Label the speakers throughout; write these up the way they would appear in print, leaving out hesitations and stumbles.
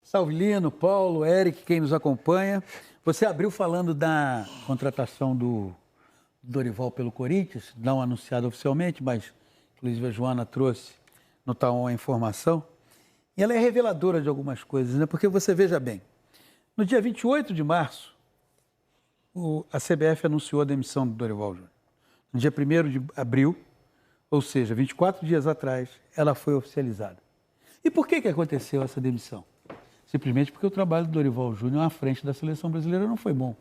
Speaker 1: Salve, Lino, Paulo, Eric, quem nos acompanha. Você abriu falando da contratação do Dorival pelo Corinthians, não anunciado oficialmente, mas inclusive a Joana trouxe no Taon a informação. E ela é reveladora de algumas coisas, né? Porque você veja bem, no dia 28 de março, a CBF anunciou a demissão do Dorival Júnior. No dia 1º de abril, ou seja, 24 dias atrás, ela foi oficializada. E por que aconteceu essa demissão? Simplesmente porque o trabalho do Dorival Júnior à frente da seleção brasileira não foi bom.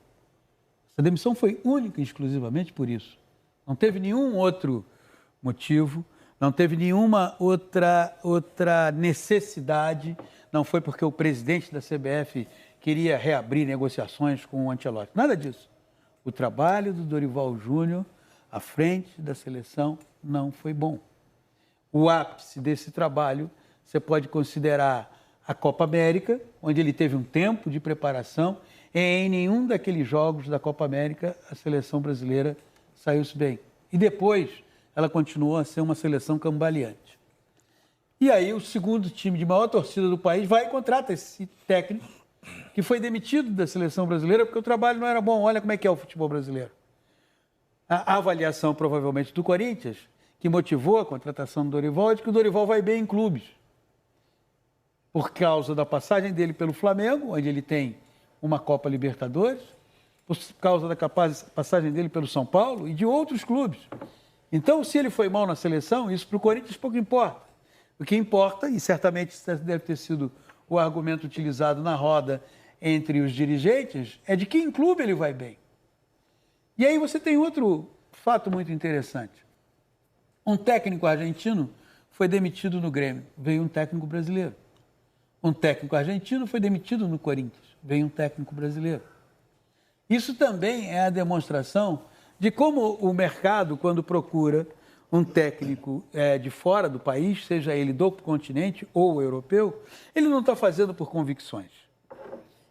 Speaker 1: Essa demissão foi única e exclusivamente por isso. Não teve nenhum outro motivo, não teve nenhuma outra necessidade, não foi porque o presidente da CBF queria reabrir negociações com o Ancelotti. Nada disso. O trabalho do Dorival Júnior à frente da seleção não foi bom. O ápice desse trabalho você pode considerar a Copa América, onde ele teve um tempo de preparação, e em nenhum daqueles jogos da Copa América a seleção brasileira saiu-se bem. E depois ela continuou a ser uma seleção cambaleante. E aí o segundo time de maior torcida do país vai e contrata esse técnico que foi demitido da seleção brasileira porque o trabalho não era bom. Olha como é que é o futebol brasileiro. A avaliação, provavelmente, do Corinthians, que motivou a contratação do Dorival, é de que o Dorival vai bem em clubes. Por causa da passagem dele pelo Flamengo, onde ele tem uma Copa Libertadores, por causa da passagem dele pelo São Paulo e de outros clubes. Então, se ele foi mal na seleção, isso para o Corinthians pouco importa. O que importa, e certamente isso deve ter sido o argumento utilizado na roda entre os dirigentes, é de que em clube ele vai bem. E aí você tem outro fato muito interessante. Um técnico argentino foi demitido no Grêmio, veio um técnico brasileiro. Um técnico argentino foi demitido no Corinthians, veio um técnico brasileiro. Isso também é a demonstração de como o mercado, quando procura um técnico de fora do país, seja ele do continente ou europeu, ele não está fazendo por convicções.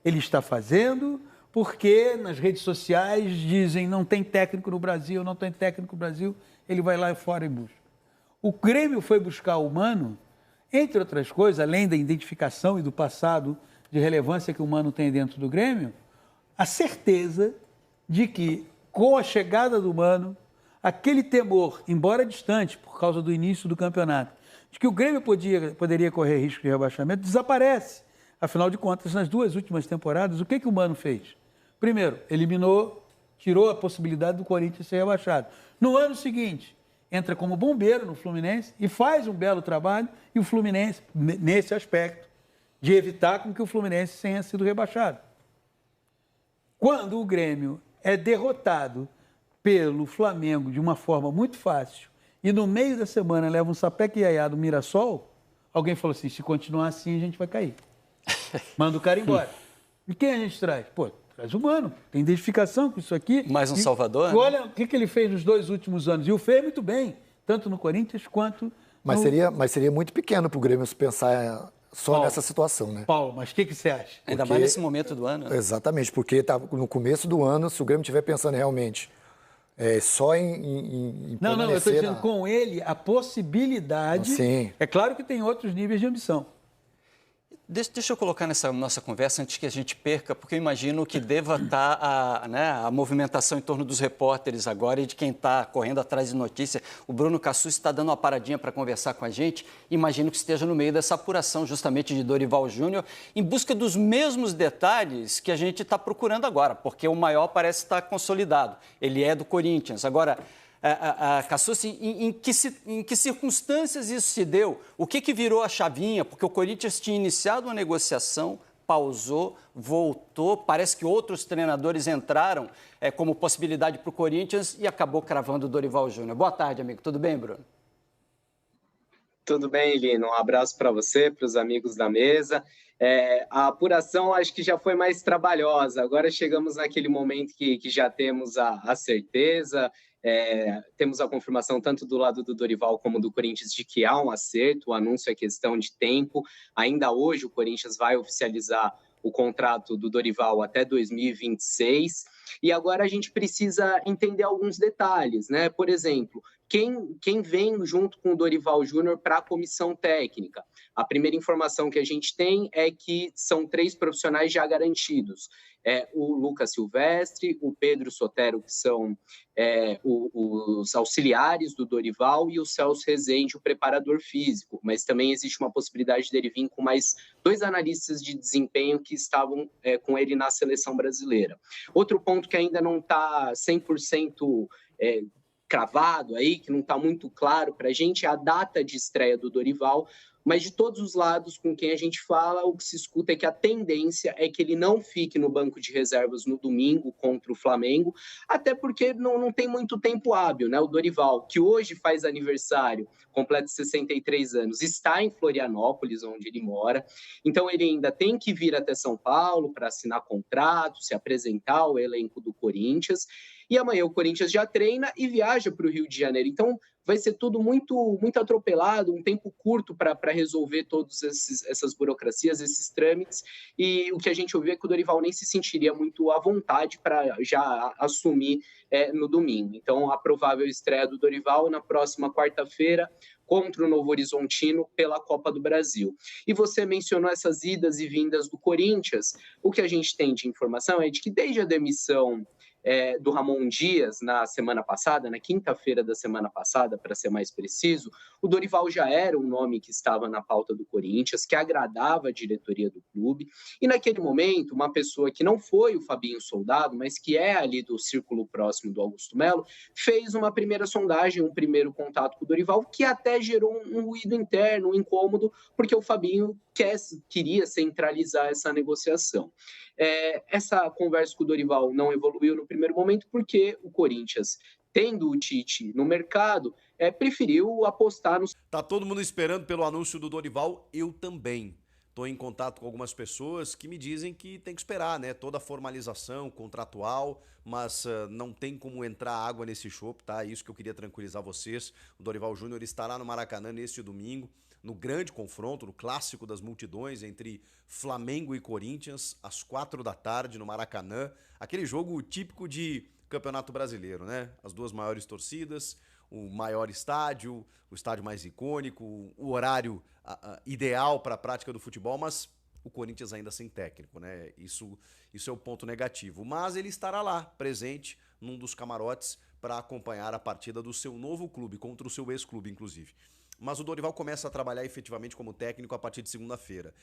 Speaker 1: Ele está fazendo porque nas redes sociais dizem não tem técnico no Brasil, não tem técnico no Brasil, ele vai lá fora e busca. O Grêmio foi buscar o Mano, entre outras coisas, além da identificação e do passado de relevância que o Mano tem dentro do Grêmio, a certeza de que, com a chegada do Mano, aquele temor, embora distante por causa do início do campeonato, de que o Grêmio poderia correr risco de rebaixamento, desaparece. Afinal de contas, nas 2 últimas temporadas, o que o Mano fez? Primeiro, tirou a possibilidade do Corinthians ser rebaixado. No ano seguinte, entra como bombeiro no Fluminense e faz um belo trabalho, e o Fluminense, nesse aspecto, de evitar com que o Fluminense tenha sido rebaixado. Quando o Grêmio é derrotado pelo Flamengo de uma forma muito fácil e no meio da semana leva um sapeca iaiá do Mirassol, alguém falou assim, se continuar assim a gente vai cair. Manda o cara embora. E quem a gente traz? Pô, traz o Mano, tem identificação com isso aqui.
Speaker 2: Mais um Salvador?
Speaker 1: Olha o que ele fez nos 2 últimos anos. E o fez muito bem, tanto no Corinthians quanto
Speaker 3: mas seria muito pequeno para o Grêmio pensar só nessa situação, né?
Speaker 1: Paulo, mas o que você acha?
Speaker 2: Ainda mais nesse momento do ano.
Speaker 3: Exatamente, porque tá no começo do ano, se o Grêmio estiver pensando realmente só em
Speaker 1: Não, eu estou dizendo com ele a possibilidade.
Speaker 3: Sim.
Speaker 1: É claro que tem outros níveis de ambição.
Speaker 2: Deixa eu colocar nessa nossa conversa, antes que a gente perca, porque eu imagino que deva estar a movimentação em torno dos repórteres agora e de quem está correndo atrás de notícia. O Bruno Cassus está dando uma paradinha para conversar com a gente. Imagino que esteja no meio dessa apuração justamente de Dorival Júnior, em busca dos mesmos detalhes que a gente está procurando agora, porque o maior parece estar consolidado. Ele é do Corinthians. Agora, Cassus, em que circunstâncias isso se deu? O que virou a chavinha? Porque o Corinthians tinha iniciado uma negociação, pausou, voltou, parece que outros treinadores entraram como possibilidade para o Corinthians e acabou cravando o Dorival Júnior. Boa tarde, amigo. Tudo bem, Bruno?
Speaker 4: Tudo bem, Lino. Um abraço para você, para os amigos da mesa. A apuração acho que já foi mais trabalhosa. Agora chegamos naquele momento que já temos a certeza, temos a confirmação tanto do lado do Dorival como do Corinthians de que há um acerto, o anúncio é questão de tempo. Ainda hoje o Corinthians vai oficializar o contrato do Dorival até 2026. E agora a gente precisa entender alguns detalhes, né? Por exemplo, quem vem junto com o Dorival Júnior para a comissão técnica. A primeira informação que a gente tem é que são 3 profissionais já garantidos. O Lucas Silvestre, o Pedro Sotero, que são os auxiliares do Dorival, e o Celso Rezende, o preparador físico. Mas também existe uma possibilidade dele vir com mais 2 analistas de desempenho que estavam com ele na seleção brasileira. Outro ponto que ainda não está 100% cravado aí, que não está muito claro para a gente, é a data de estreia do Dorival, mas de todos os lados com quem a gente fala, o que se escuta é que a tendência é que ele não fique no banco de reservas no domingo contra o Flamengo, até porque não tem muito tempo hábil, né? O Dorival, que hoje faz aniversário, completa 63 anos, está em Florianópolis, onde ele mora, então ele ainda tem que vir até São Paulo para assinar contrato, se apresentar ao elenco do Corinthians, e amanhã o Corinthians já treina e viaja para o Rio de Janeiro. Então, vai ser tudo muito, muito atropelado, um tempo curto para resolver todas essas burocracias, esses trâmites. E o que a gente ouviu é que o Dorival nem se sentiria muito à vontade para já assumir no domingo. Então, a provável estreia do Dorival na próxima quarta-feira contra o Novo Horizontino pela Copa do Brasil. E você mencionou essas idas e vindas do Corinthians. O que a gente tem de informação é de que desde a demissão do Ramon Dias na semana passada, na quinta-feira da semana passada, para ser mais preciso, o Dorival já era um nome que estava na pauta do Corinthians, que agradava a diretoria do clube, e naquele momento, uma pessoa que não foi o Fabinho Soldado, mas que é ali do círculo próximo do Augusto Melo, fez uma primeira sondagem, um primeiro contato com o Dorival, que até gerou um ruído interno, um incômodo, porque o Fabinho queria centralizar essa negociação. Essa conversa com o Dorival não evoluiu no primeiro momento porque o Corinthians, tendo o Tite no mercado, preferiu apostar no...
Speaker 5: Tá todo mundo esperando pelo anúncio do Dorival, eu também. Estou em contato com algumas pessoas que me dizem que tem que esperar, né? Toda a formalização contratual, mas não tem como entrar água nesse chope, tá? Isso que eu queria tranquilizar vocês. O Dorival Júnior estará no Maracanã neste domingo, no grande confronto, no clássico das multidões entre Flamengo e Corinthians, às 4 da tarde no Maracanã. Aquele jogo típico de Campeonato Brasileiro, né? As 2 maiores torcidas, o maior estádio, o estádio mais icônico, o horário ideal para a prática do futebol, mas o Corinthians ainda sem técnico, né? Isso é o ponto negativo. Mas ele estará lá, presente, num dos camarotes, para acompanhar a partida do seu novo clube, contra o seu ex-clube, inclusive. Mas o Dorival começa a trabalhar efetivamente como técnico a partir de segunda-feira.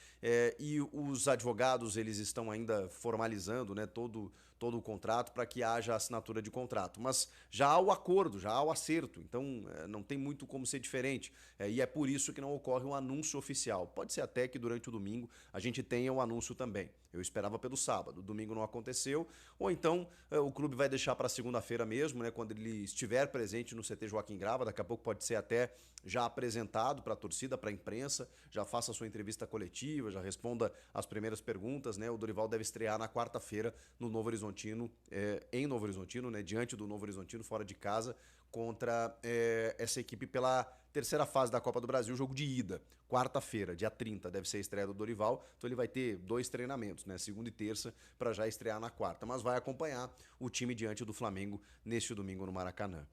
Speaker 5: E os advogados, eles estão ainda formalizando, né, todo o contrato para que haja assinatura de contrato. Mas já há o acordo, já há o acerto, então não tem muito como ser diferente. E é por isso que não ocorre um anúncio oficial. Pode ser até que durante o domingo a gente tenha o anúncio também. Eu esperava pelo sábado, domingo não aconteceu, ou então o clube vai deixar para segunda-feira mesmo, né, quando ele estiver presente no CT Joaquim Grava, daqui a pouco pode ser até já apresentado para a torcida, para a imprensa, já faça a sua entrevista coletiva, já responda as primeiras perguntas, né? O Dorival deve estrear na quarta-feira no Novo Horizontino, em Novo Horizontino, né, diante do Novo Horizontino, fora de casa, contra essa equipe pela terceira fase da Copa do Brasil, jogo de ida. Quarta-feira, dia 30, deve ser a estreia do Dorival, então ele vai ter 2 treinamentos, né, segunda e terça, para já estrear na quarta, mas vai acompanhar o time diante do Flamengo neste domingo no Maracanã.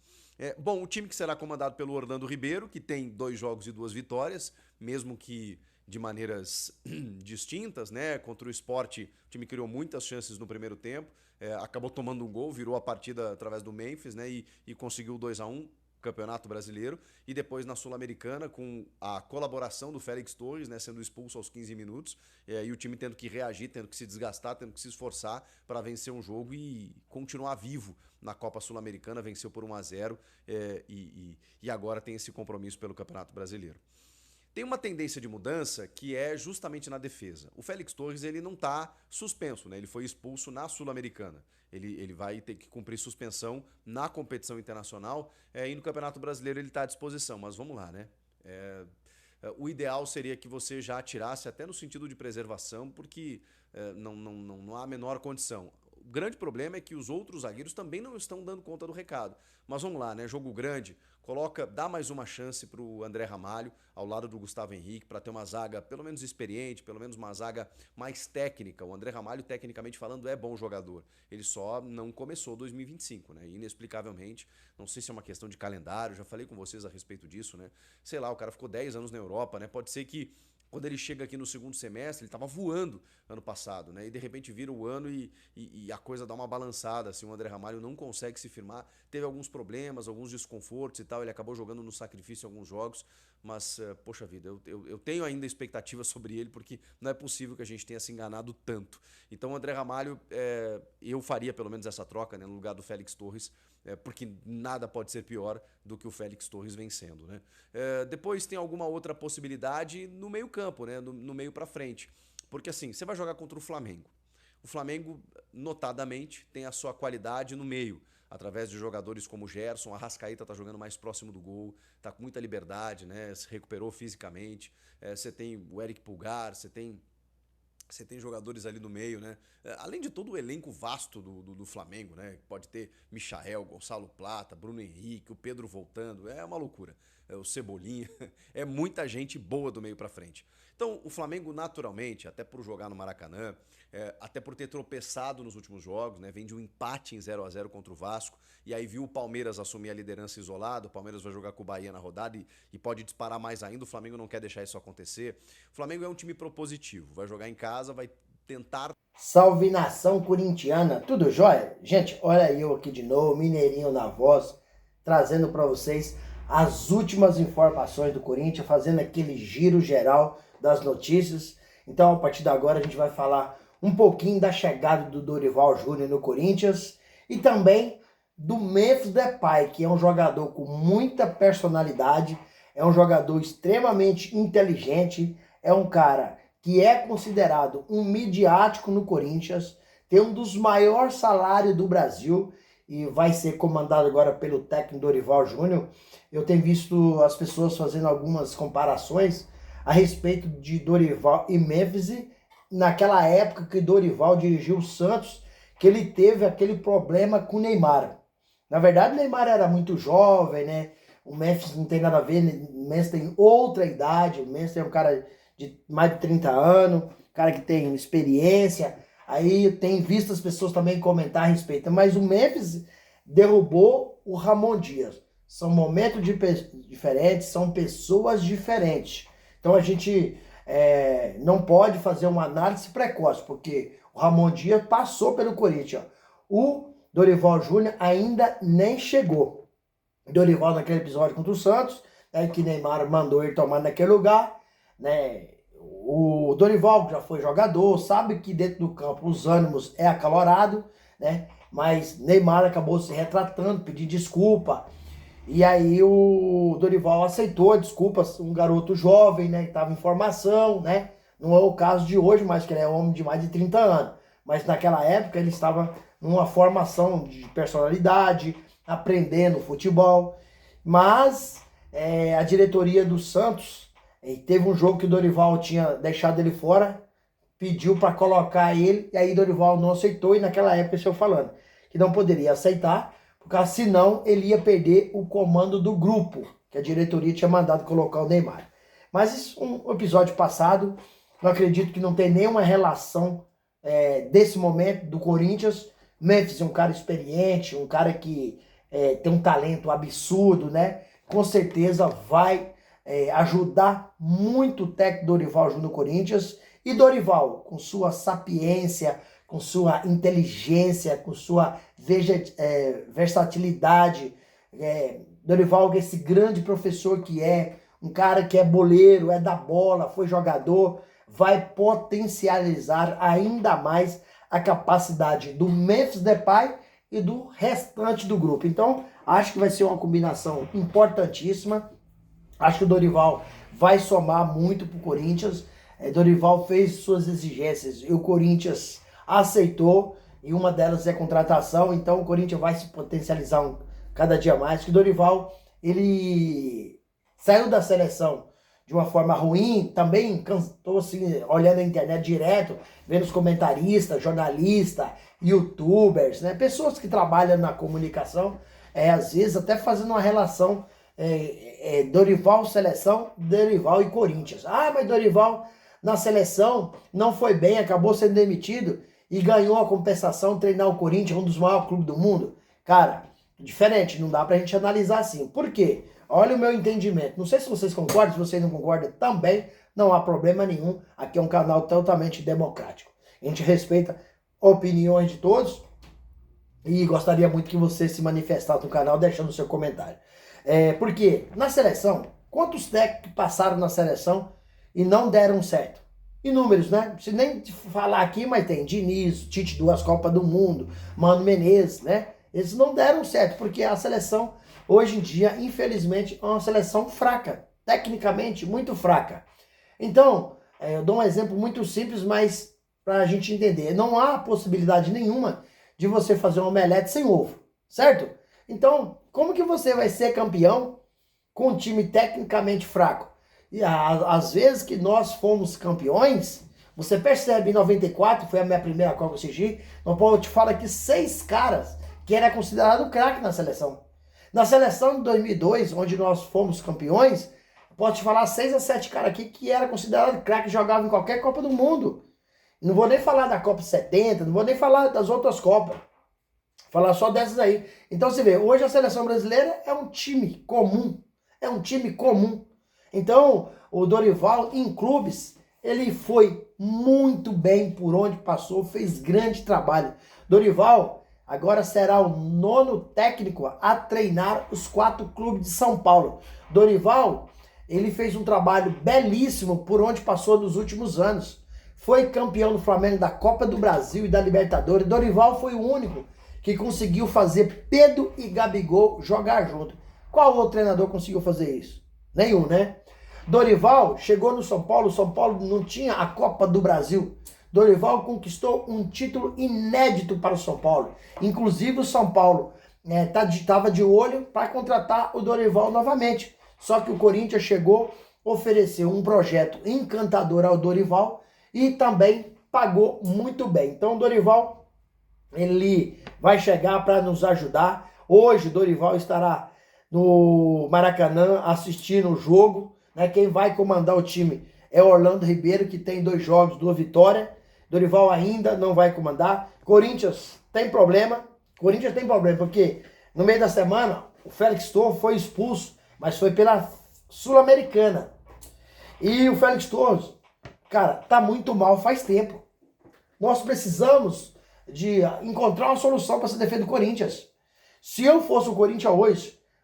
Speaker 5: Bom, o time que será comandado pelo Orlando Ribeiro, que tem 2 jogos e 2 vitórias, mesmo que de maneiras distintas, né? Contra o Sport, o time criou muitas chances no primeiro tempo, acabou tomando um gol, virou a partida através do Memphis, né? E conseguiu 2-1, Campeonato Brasileiro, e depois na Sul-Americana, com a colaboração do Félix Torres, né, sendo expulso aos 15 minutos, e o time tendo que reagir, tendo que se desgastar, tendo que se esforçar para vencer um jogo e continuar vivo na Copa Sul-Americana, venceu por 1-0, e agora tem esse compromisso pelo Campeonato Brasileiro. Tem uma tendência de mudança que é justamente na defesa. O Félix Torres, ele não está suspenso, né? Ele foi expulso na Sul-Americana. Ele vai ter que cumprir suspensão na competição internacional, e no Campeonato Brasileiro ele está à disposição. Mas vamos lá, né? O ideal seria que você já atirasse até no sentido de preservação, porque não há a menor condição. O grande problema é que os outros zagueiros também não estão dando conta do recado. Mas vamos lá, né? Jogo grande, dá mais uma chance para o André Ramalho, ao lado do Gustavo Henrique, para ter uma zaga pelo menos experiente, pelo menos uma zaga mais técnica. O André Ramalho, tecnicamente falando, é bom jogador. Ele só não começou 2025, né? Inexplicavelmente. Não sei se é uma questão de calendário, já falei com vocês a respeito disso, né? Sei lá, o cara ficou 10 anos na Europa, né? Pode ser que quando ele chega aqui no segundo semestre, ele estava voando ano passado, né? E de repente vira o ano e a coisa dá uma balançada, assim, o André Ramalho não consegue se firmar, teve alguns problemas, alguns desconfortos e tal, ele acabou jogando no sacrifício em alguns jogos, mas, poxa vida, eu tenho ainda expectativa sobre ele, porque não é possível que a gente tenha se enganado tanto. Então o André Ramalho, eu faria pelo menos essa troca, né, no lugar do Félix Torres, porque nada pode ser pior do que o Félix Torres vencendo, né? Depois tem alguma outra possibilidade no meio campo, né? No meio pra frente. Porque assim, você vai jogar contra o Flamengo. O Flamengo, notadamente, tem a sua qualidade no meio, através de jogadores como o Gerson. A Arrascaeta tá jogando mais próximo do gol, tá com muita liberdade, né? Se recuperou fisicamente. Você tem o Eric Pulgar, você tem jogadores ali no meio, né? Além de todo o elenco vasto do Flamengo, né? Pode ter Michael, Gonçalo Plata, Bruno Henrique, o Pedro voltando. É uma loucura. O Cebolinha. É muita gente boa do meio pra frente. Então, o Flamengo, naturalmente, até por jogar no Maracanã, até por ter tropeçado nos últimos jogos, né? Vem de um empate em 0-0 contra o Vasco, e aí viu o Palmeiras assumir a liderança isolado. O Palmeiras vai jogar com o Bahia na rodada e pode disparar mais ainda. O Flamengo não quer deixar isso acontecer. O Flamengo é um time propositivo, vai jogar em casa, vai tentar...
Speaker 6: Salve nação corintiana, tudo jóia? Gente, olha eu aqui de novo, Mineirinho na voz, trazendo para vocês as últimas informações do Corinthians, fazendo aquele giro geral das notícias. Então, a partir de agora, a gente vai falar um pouquinho da chegada do Dorival Júnior no Corinthians e também do Memphis Depay, que é um jogador com muita personalidade, é um jogador extremamente inteligente, é um cara que é considerado um midiático no Corinthians, tem um dos maiores salários do Brasil e vai ser comandado agora pelo técnico Dorival Júnior. Eu tenho visto as pessoas fazendo algumas comparações a respeito de Dorival e Memphis, naquela época que Dorival dirigiu o Santos, que ele teve aquele problema com o Neymar. Na verdade, o Neymar era muito jovem, né? O Memphis não tem nada a ver, o Memphis tem outra idade, o Memphis é um cara de mais de 30 anos, cara que tem experiência. Aí tem visto as pessoas também comentar a respeito, mas o Memphis derrubou o Ramon Dias. São momentos diferentes, são pessoas diferentes. Então a gente não pode fazer uma análise precoce, porque o Ramon Dias passou pelo Corinthians. O Dorival Júnior ainda nem chegou. O Dorival naquele episódio contra o Santos, que Neymar mandou ele tomar naquele lugar, né? O Dorival já foi jogador, sabe que dentro do campo os ânimos é acalorado, né? Mas Neymar acabou se retratando, pedindo desculpa. E aí o Dorival aceitou a desculpa, um garoto jovem, né, que estava em formação, né? Não é o caso de hoje, mas que ele é um homem de mais de 30 anos. Mas naquela época ele estava numa formação de personalidade, aprendendo futebol. Mas a diretoria do Santos, teve um jogo que o Dorival tinha deixado ele fora, pediu para colocar ele, e aí Dorival não aceitou, e naquela época estou falando que não poderia aceitar, porque senão ele ia perder o comando do grupo, que a diretoria tinha mandado colocar o Neymar. Mas isso um episódio passado, não acredito que não tem nenhuma relação desse momento do Corinthians. Memphis é um cara experiente, um cara que tem um talento absurdo, né? Com certeza vai ajudar muito o técnico Dorival Júnior no Corinthians. E Dorival, com sua sapiência, com sua inteligência, com sua versatilidade, Dorival, esse grande professor que um cara que é boleiro, é da bola, foi jogador, vai potencializar ainda mais a capacidade do Memphis Depay e do restante do grupo. Então, acho que vai ser uma combinação importantíssima. Acho que o Dorival vai somar muito para o Corinthians. Dorival fez suas exigências e o Corinthians aceitou, e uma delas é contratação. Então o Corinthians vai se potencializar cada dia mais. Que o Dorival, ele saiu da seleção de uma forma ruim, também estou assim, olhando a internet direto, vendo os comentaristas, jornalistas, youtubers, né? Pessoas que trabalham na comunicação, às vezes até fazendo uma relação Dorival seleção, Dorival e Corinthians. Ah, mas Dorival na seleção não foi bem, acabou sendo demitido e ganhou a compensação treinar o Corinthians, um dos maiores clubes do mundo. Cara, diferente, não dá pra gente analisar assim. Por quê? Olha o meu entendimento. Não sei se vocês concordam, se vocês não concordam também, não há problema nenhum. Aqui é um canal totalmente democrático. A gente respeita opiniões de todos e gostaria muito que você se manifestasse no canal deixando o seu comentário. Porque na seleção, quantos técnicos passaram na seleção e não deram certo? Inúmeros, né? Se nem falar aqui, mas tem Diniz, Tite, 2 Copas do Mundo, Mano Menezes, né? Eles não deram certo, porque a seleção, hoje em dia, infelizmente, é uma seleção fraca. Tecnicamente, muito fraca. Então, eu dou um exemplo muito simples, mas para a gente entender. Não há possibilidade nenhuma de você fazer um omelete sem ovo, certo? Então, como que você vai ser campeão com um time tecnicamente fraco? E às vezes que nós fomos campeões, você percebe, em 94, foi a minha primeira Copa CG, eu te falo aqui 6 caras que era considerado craque na seleção. Na seleção de 2002, onde nós fomos campeões, posso te falar 6 a 7 caras aqui que era considerado craque, jogavam em qualquer Copa do Mundo. Não vou nem falar da Copa 70, não vou nem falar das outras Copas. Vou falar só dessas aí. Então você vê, hoje a seleção brasileira é um time comum. É um time comum. Então, o Dorival, em clubes, ele foi muito bem por onde passou, fez grande trabalho. Dorival agora será o 9º técnico a treinar os 4 clubes de São Paulo. Dorival, ele fez um trabalho belíssimo por onde passou nos últimos anos. Foi campeão do Flamengo da Copa do Brasil e da Libertadores. Dorival foi o único que conseguiu fazer Pedro e Gabigol jogar junto. Qual outro treinador conseguiu fazer isso? Nenhum, né? Dorival chegou no São Paulo, o São Paulo não tinha a Copa do Brasil. Dorival conquistou um título inédito para o São Paulo. Inclusive o São Paulo estava de olho para contratar o Dorival novamente. Só que o Corinthians chegou, ofereceu um projeto encantador ao Dorival e também pagou muito bem. Então o Dorival, ele vai chegar para nos ajudar. Hoje o Dorival estará no Maracanã assistindo o jogo. Quem vai comandar o time é Orlando Ribeiro, que tem 2 jogos, 2 vitórias. Dorival ainda não vai comandar. Corinthians tem problema. Porque no meio da semana o Félix Torres foi expulso, mas foi pela Sul-Americana. E o Félix Torres, cara, tá muito mal faz tempo. Nós precisamos de encontrar uma solução para essa defesa do Corinthians. Se eu fosse o Corinthians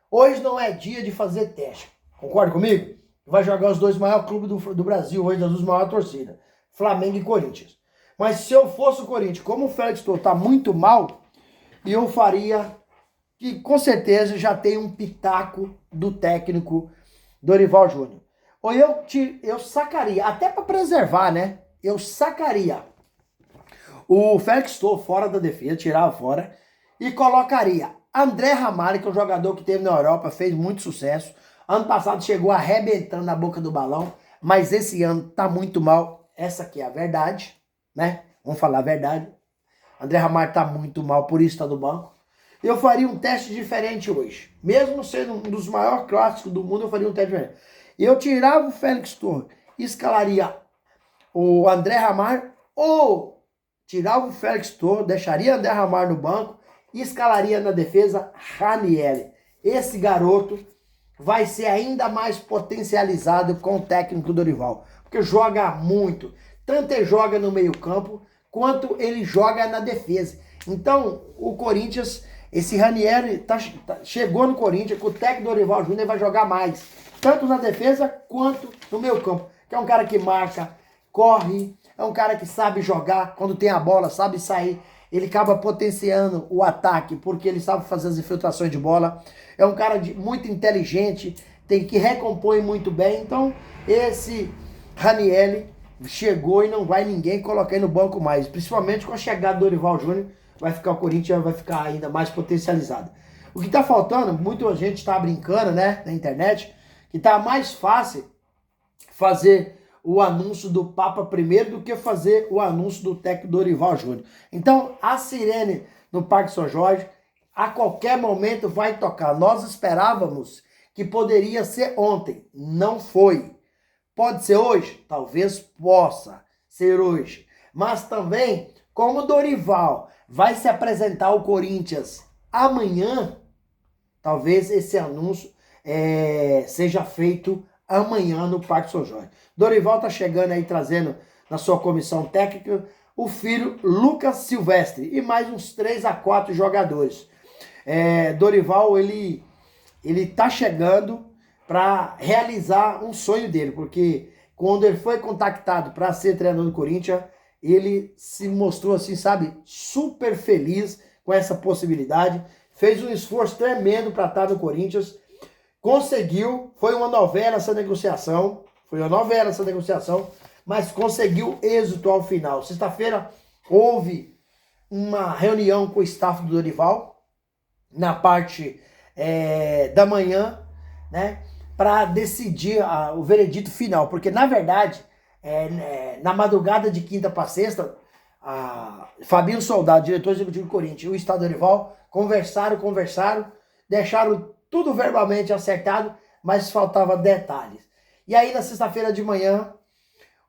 Speaker 6: hoje não é dia de fazer teste. Concorda comigo? Vai jogar os 2 maiores clubes do Brasil hoje, das 2 maiores torcidas, Flamengo e Corinthians. Mas se eu fosse o Corinthians, como o Félix Torres está muito mal, eu faria que com certeza já tem um pitaco do técnico Dorival Júnior. Ou eu sacaria, até para preservar, né? Eu sacaria o Félix Torres fora da defesa, tirava fora, e colocaria André Ramalho, que é um jogador que teve na Europa, fez muito sucesso. Ano passado chegou arrebentando na boca do balão, mas esse ano tá muito mal. Essa aqui é a verdade, né? Vamos falar a verdade. André Ramalho tá muito mal, por isso tá no banco. Eu faria um teste diferente hoje. Mesmo sendo um dos maiores clássicos do mundo, eu faria um teste diferente. Eu tirava o Félix Torres, escalaria o André Ramalho, ou tirava o Félix Torres, deixaria o André Ramalho no banco e escalaria na defesa Ranieri. Esse garoto vai ser ainda mais potencializado com o técnico Dorival, porque joga muito. Tanto ele joga no meio campo, quanto ele joga na defesa. Então, o Corinthians, esse Ranieri chegou no Corinthians, com o técnico Dorival Júnior vai jogar mais, tanto na defesa, quanto no meio campo. Que é um cara que marca, corre, é um cara que sabe jogar, quando tem a bola, sabe sair. Ele acaba potenciando o ataque, porque ele sabe fazer as infiltrações de bola. É um cara muito inteligente, que recompõe muito bem. Então, esse Ranieri chegou e não vai ninguém colocar ele no banco mais. Principalmente com a chegada do Dorival Júnior, o Corinthians vai ficar ainda mais potencializado. O que tá faltando, muita gente tá brincando, né, na internet, que tá mais fácil fazer o anúncio do Papa primeiro do que fazer o anúncio do técnico Dorival Júnior. Então, a sirene no Parque São Jorge, a qualquer momento vai tocar. Nós esperávamos que poderia ser ontem, não foi. Pode ser hoje? Talvez possa ser hoje. Mas também, como o Dorival vai se apresentar ao Corinthians amanhã, talvez esse anúncio seja feito amanhã no Parque São Jorge. Dorival está chegando aí, trazendo na sua comissão técnica o filho Lucas Silvestre e mais uns 3 a 4 jogadores. Dorival, ele está chegando para realizar um sonho dele, porque quando ele foi contactado para ser treinador do Corinthians, ele se mostrou assim, sabe, super feliz com essa possibilidade, fez um esforço tremendo para estar no Corinthians, conseguiu, foi uma novela essa negociação, mas conseguiu êxito ao final. Sexta-feira houve uma reunião com o staff do Dorival, na parte da manhã, né, para decidir o veredito final, porque na verdade, na madrugada de quinta para sexta, Fabinho Soldado, diretor executivo do Corinthians, e o Estado Dorival conversaram, deixaram tudo verbalmente acertado, mas faltava detalhes. E aí na sexta-feira de manhã,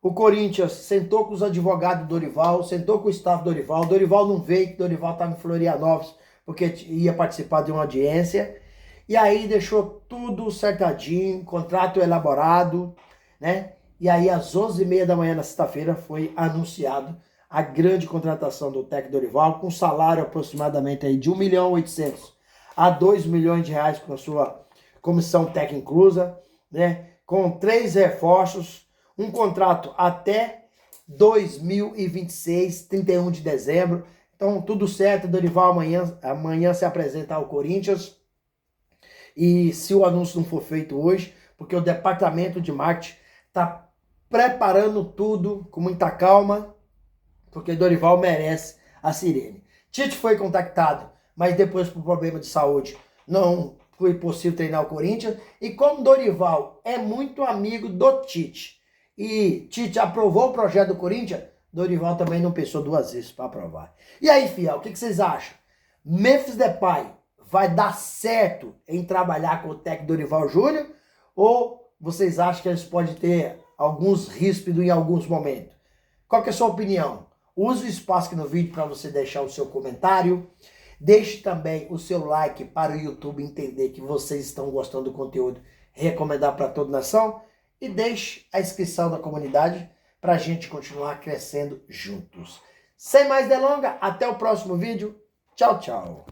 Speaker 6: o Corinthians sentou com os advogados do Dorival, sentou com o staff do Dorival. Dorival não veio, que Dorival estava em Florianópolis, porque ia participar de uma audiência. E aí deixou tudo certadinho, contrato elaborado, né? E aí às 11h30 da manhã na sexta-feira foi anunciado a grande contratação do técnico Dorival, com salário aproximadamente aí de 1.800.000 a 2 milhões de reais com a sua comissão técnica inclusa, né? Com 3 reforços, um contrato até 2026, 31 de dezembro. Então, tudo certo, Dorival amanhã se apresenta ao Corinthians. E se o anúncio não for feito hoje, porque o departamento de marketing está preparando tudo com muita calma, porque Dorival merece a sirene. Tite foi contactado, mas depois por problema de saúde não foi possível treinar o Corinthians. E como Dorival é muito amigo do Tite, e Tite aprovou o projeto do Corinthians, Dorival também não pensou 2 vezes para aprovar. E aí, fiel, o que vocês acham? Memphis Depay vai dar certo em trabalhar com o técnico Dorival Júnior? Ou vocês acham que eles podem ter alguns ríspidos em alguns momentos? Qual que é a sua opinião? Use o espaço aqui no vídeo para você deixar o seu comentário. Deixe também o seu like para o YouTube entender que vocês estão gostando do conteúdo, recomendar para toda a nação. E deixe a inscrição na comunidade para a gente continuar crescendo juntos. Sem mais delongas, até o próximo vídeo. Tchau, tchau.